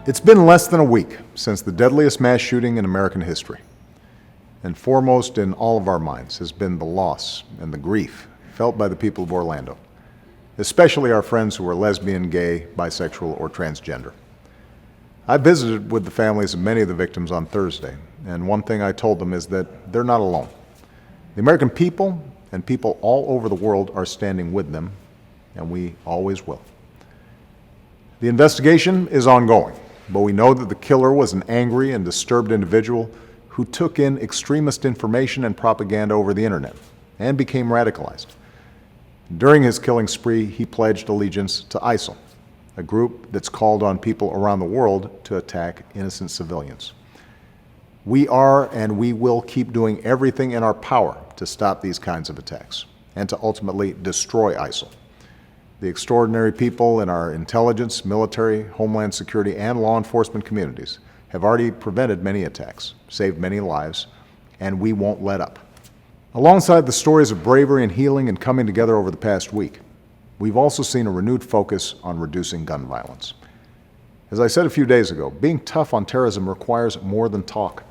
It's been less than a week since the deadliest mass shooting in American history. And foremost in all of our minds has been the loss and the grief felt by the people of Orlando, especially our friends who are lesbian, gay, bisexual, or transgender. I visited with the families of many of the victims on Thursday, and one thing I told them is that they're not alone. The American people and people all over the world are standing with them, and we always will. The investigation is ongoing, but we know that the killer was an angry and disturbed individual who took in extremist information and propaganda over the internet and became radicalized. During his killing spree, he pledged allegiance to ISIL, a group that's called on people around the world to attack innocent civilians. We are and we will keep doing everything in our power to stop these kinds of attacks and to ultimately destroy ISIL. The extraordinary people in our intelligence, military, homeland security, and law enforcement communities have already prevented many attacks, saved many lives, and we won't let up. Alongside the stories of bravery and healing and coming together over the past week, we've also seen a renewed focus on reducing gun violence. As I said a few days ago, being tough on terrorism requires more than talk.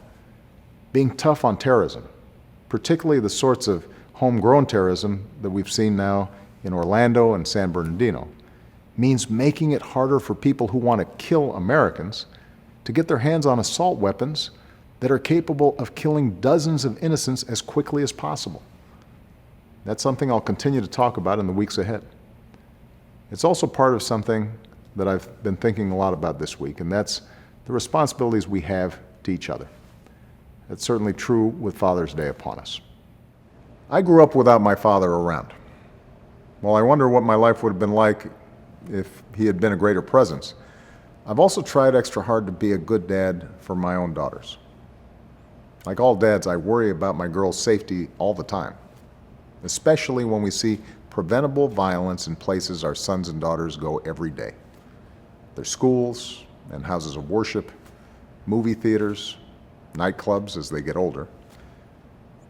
Being tough on terrorism, particularly the sorts of homegrown terrorism that we've seen now in Orlando and San Bernardino, means making it harder for people who want to kill Americans to get their hands on assault weapons that are capable of killing dozens of innocents as quickly as possible. That's something I'll continue to talk about in the weeks ahead. It's also part of something that I've been thinking a lot about this week, and that's the responsibilities we have to each other. That's certainly true with Father's Day upon us. I grew up without my father around. While I wonder what my life would have been like if he had been a greater presence, I've also tried extra hard to be a good dad for my own daughters. Like all dads, I worry about my girls' safety all the time, especially when we see preventable violence in places our sons and daughters go every day. Their schools and houses of worship, movie theaters, nightclubs as they get older.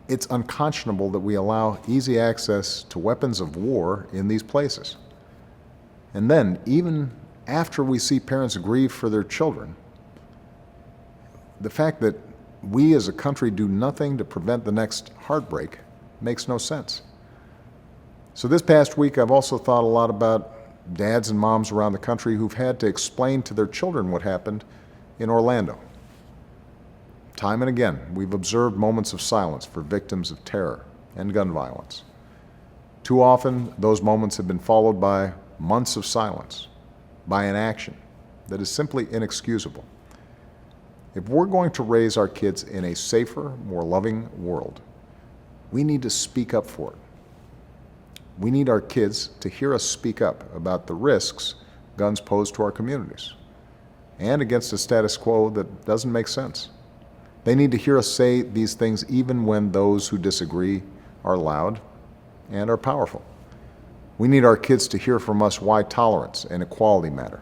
It's unconscionable that we allow easy access to weapons of war in these places. And then, even after we see parents grieve for their children, the fact that we as a country do nothing to prevent the next heartbreak makes no sense. So this past week, I've also thought a lot about dads and moms around the country who've had to explain to their children what happened in Orlando. Time and again, we've observed moments of silence for victims of terror and gun violence. Too often, those moments have been followed by months of silence, by inaction that is simply inexcusable. If we're going to raise our kids in a safer, more loving world, we need to speak up for it. We need our kids to hear us speak up about the risks guns pose to our communities and against a status quo that doesn't make sense. They need to hear us say these things even when those who disagree are loud and are powerful. We need our kids to hear from us why tolerance and equality matter,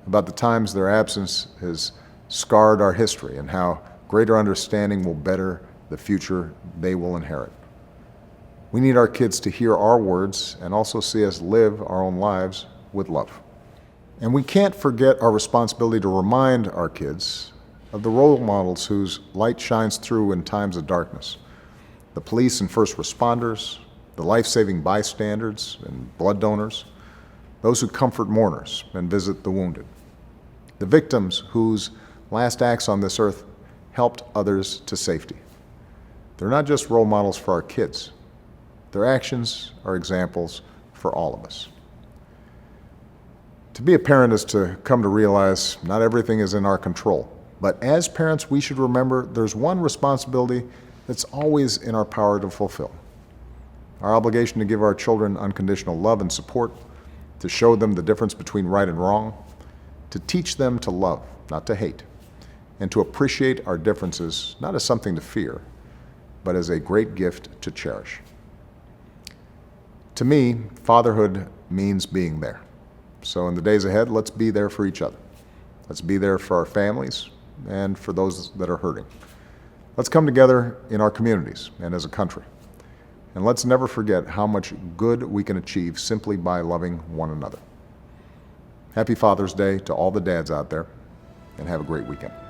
about the times their absence has scarred our history and how greater understanding will better the future they will inherit. We need our kids to hear our words and also see us live our own lives with love. And we can't forget our responsibility to remind our kids of the role models whose light shines through in times of darkness. The police and first responders, the life-saving bystanders and blood donors, those who comfort mourners and visit the wounded. The victims whose last acts on this earth helped others to safety. They're not just role models for our kids. Their actions are examples for all of us. To be a parent is to come to realize not everything is in our control. But as parents, we should remember there's one responsibility that's always in our power to fulfill. Our obligation to give our children unconditional love and support, to show them the difference between right and wrong, to teach them to love, not to hate, and to appreciate our differences not as something to fear, but as a great gift to cherish. To me, fatherhood means being there. So in the days ahead, let's be there for each other. Let's be there for our families and for those that are hurting. Let's come together in our communities and as a country. And let's never forget how much good we can achieve simply by loving one another. Happy Father's Day to all the dads out there, and have a great weekend.